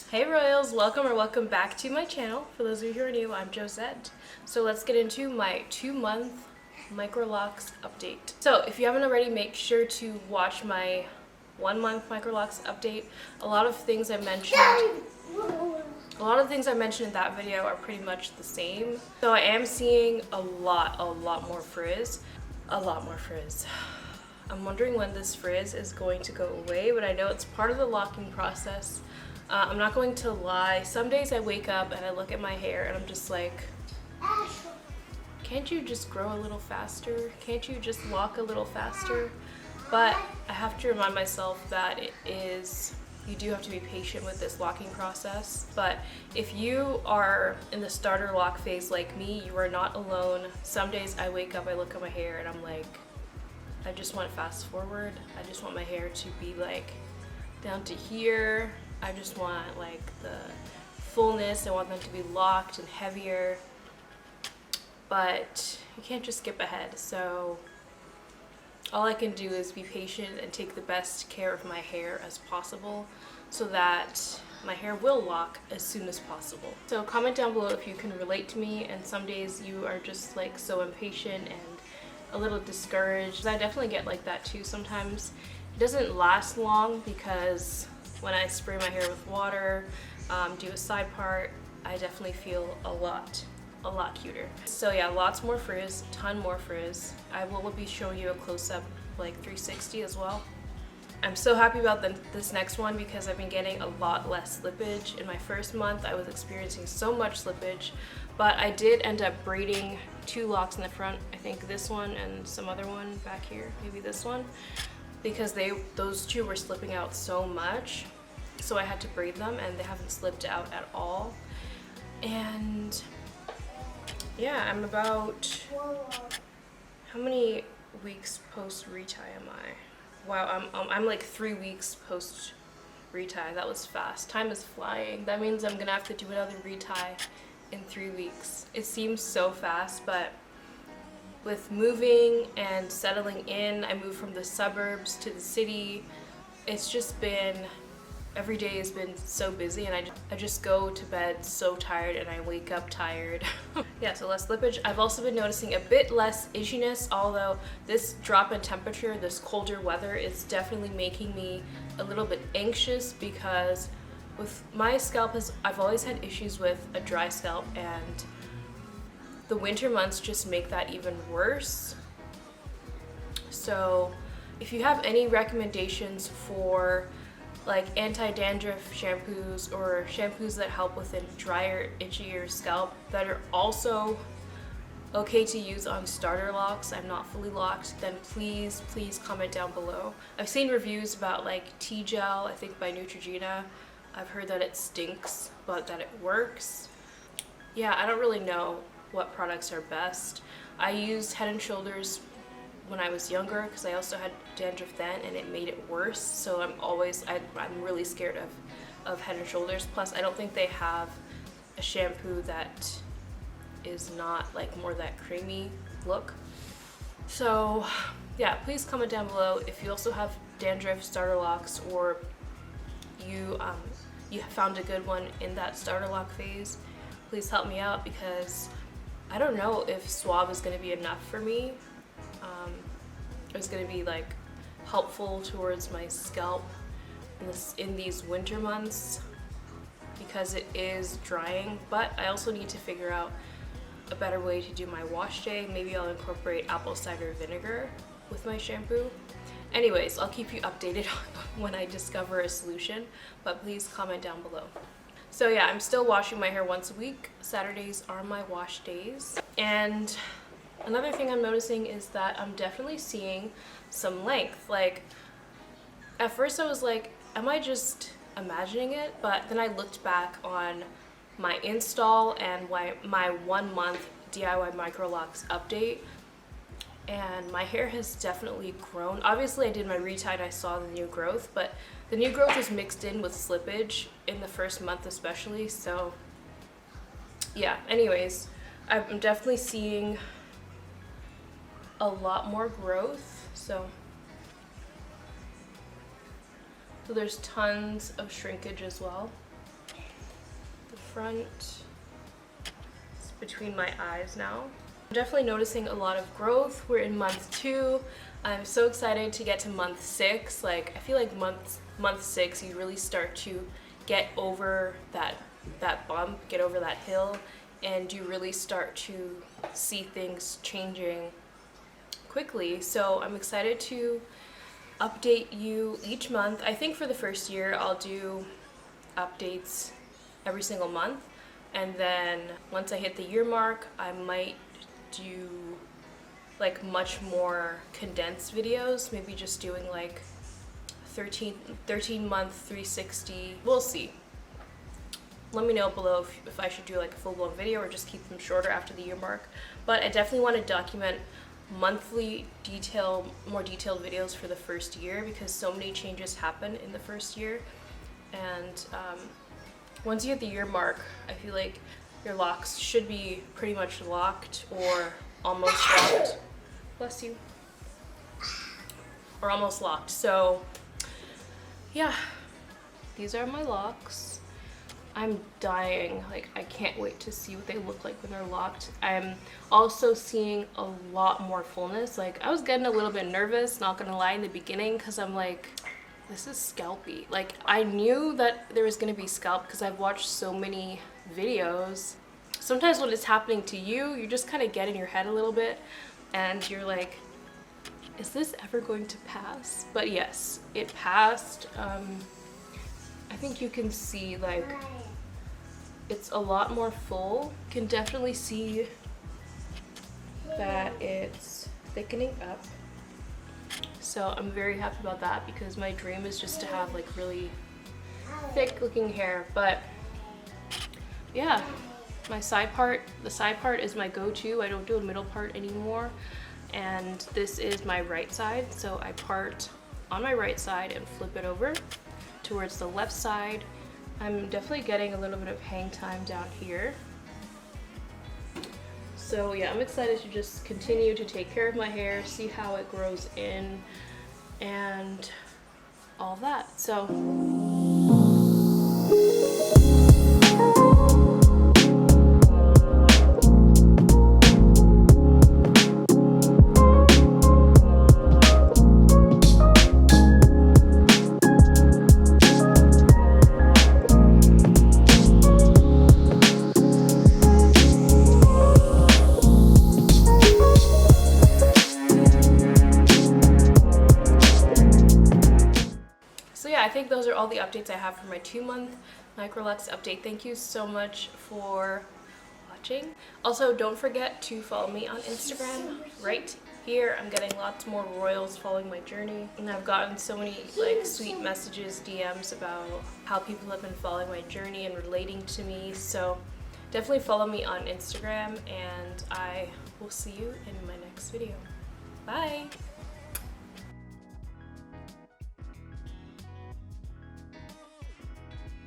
Hey Royals, welcome back to my channel. For those of you who are new, I'm Josette. So let's get into my 2-month Microlocs update. So if you haven't already, make sure to watch my 1-month Microlocs update. A lot of things I mentioned in that video are pretty much the same. So I am seeing a lot more frizz. I'm wondering when this frizz is going to go away, but I know it's part of the locking process. I'm not going to lie, some days I wake up and I look at my hair and I'm just like, can't you just grow a little faster? Can't you just lock a little faster? But I have to remind myself that you do have to be patient with this locking process. But if you are in the starter lock phase like me, you are not alone. Some days I wake up, I look at my hair and I'm like, I just want to fast forward. I just want my hair to be like down to here. I just want like the fullness. I want them to be locked and heavier, but you can't just skip ahead. So all I can do is be patient and take the best care of my hair as possible so that my hair will lock as soon as possible. So comment down below if you can relate to me, and some days you are just like so impatient and a little discouraged. I definitely get like that too sometimes. It doesn't last long because when I spray my hair with water, do a side part, I definitely feel a lot cuter. So yeah, lots more frizz, ton more frizz. I will be showing you a close-up like 360 as well. I'm so happy about this next one because I've been getting a lot less slippage. In my first month, I was experiencing so much slippage, but I did end up braiding 2 locks in the front. I think this one and some other one back here, maybe this one, because those 2 were slipping out so much. So I had to braid them and they haven't slipped out at all. And yeah, I'm about, how many weeks post retie am I? Wow, I'm like 3 weeks post retie. That was fast. Time is flying. That means I'm gonna have to do another retie in 3 weeks. It seems so fast, but with moving and settling in, I moved from the suburbs to the city. It's just been, every day has been so busy, and I just go to bed so tired and I wake up tired. Yeah, so less slippage. I've also been noticing a bit less itchiness, although this drop in temperature, this colder weather, is definitely making me a little bit anxious because with my scalp, I've always had issues with a dry scalp, and the winter months just make that even worse. So if you have any recommendations for like anti-dandruff shampoos or shampoos that help with a drier, itchier scalp that are also okay to use on starter locks, I'm not fully locked, then please comment down below. I've seen reviews about like tea gel, I think by Neutrogena. I've heard that it stinks, but that it works. Yeah, I don't really know what products are best. I used Head and Shoulders when I was younger because I also had dandruff then and it made it worse. So I'm really scared of Head and Shoulders. Plus I don't think they have a shampoo that is not like more that creamy look. So yeah, please comment down below if you also have dandruff starter locks, or you found a good one in that starter lock phase. Please help me out because I don't know if swab is going to be enough for me. It's going to be like helpful towards my scalp in these winter months because it is drying, but I also need to figure out a better way to do my wash day. Maybe I'll incorporate apple cider vinegar with my shampoo. Anyways, I'll keep you updated when I discover a solution, but please comment down below. So yeah, I'm still washing my hair once a week. Saturdays are my wash days. And another thing I'm noticing is that I'm definitely seeing some length. Like, at first I was like, am I just imagining it? But then I looked back on my install and my 1-month DIY Microlocs update, and my hair has definitely grown. Obviously I did my retie and I saw the new growth, but the new growth is mixed in with slippage in the first month especially. So yeah, anyways, I'm definitely seeing a lot more growth. So there's tons of shrinkage as well. front. It's between my eyes now. I'm definitely noticing a lot of growth. We're in month 2. I'm so excited to get to month 6. Like, I feel like month 6 you really start to get over that bump, get over that hill, and you really start to see things changing quickly. So I'm excited to update you each month. I think for the first year I'll do updates every single month, and then once I hit the year mark I might do like much more condensed videos, maybe just doing like 13 month 360. We'll see. Let me know below if I should do like a full-blown video or just keep them shorter after the year mark. But I definitely want to document monthly more detailed videos for the first year, because so many changes happen in the first year. And once you hit the year mark, I feel like your locks should be pretty much locked or almost locked. Bless you. Or almost locked. So yeah, these are my locks. I'm dying. Like, I can't wait to see what they look like when they're locked. I'm also seeing a lot more fullness. Like, I was getting a little bit nervous, not gonna lie, in the beginning, because I'm like, this is scalpy. Like, I knew that there was gonna be scalp because I've watched so many videos. Sometimes when it's happening to you, you just kind of get in your head a little bit and you're like, is this ever going to pass? But yes, it passed. I think you can see, like, it's a lot more full. You can definitely see that it's thickening up. So I'm very happy about that, because my dream is just to have like really thick looking hair. But yeah, my side part, the side part is my go-to. I don't do a middle part anymore. And this is my right side. So I part on my right side and flip it over towards the left side. I'm definitely getting a little bit of hang time down here. So yeah, I'm excited to just continue to take care of my hair, see how it grows in, and all that. So I think those are all the updates I have for my 2-month Microlocs update. Thank you so much for watching. Also, don't forget to follow me on Instagram right here. I'm getting lots more royals following my journey, and I've gotten so many like sweet messages, DMs about how people have been following my journey and relating to me. So definitely follow me on Instagram, and I will see you in my next video. Bye!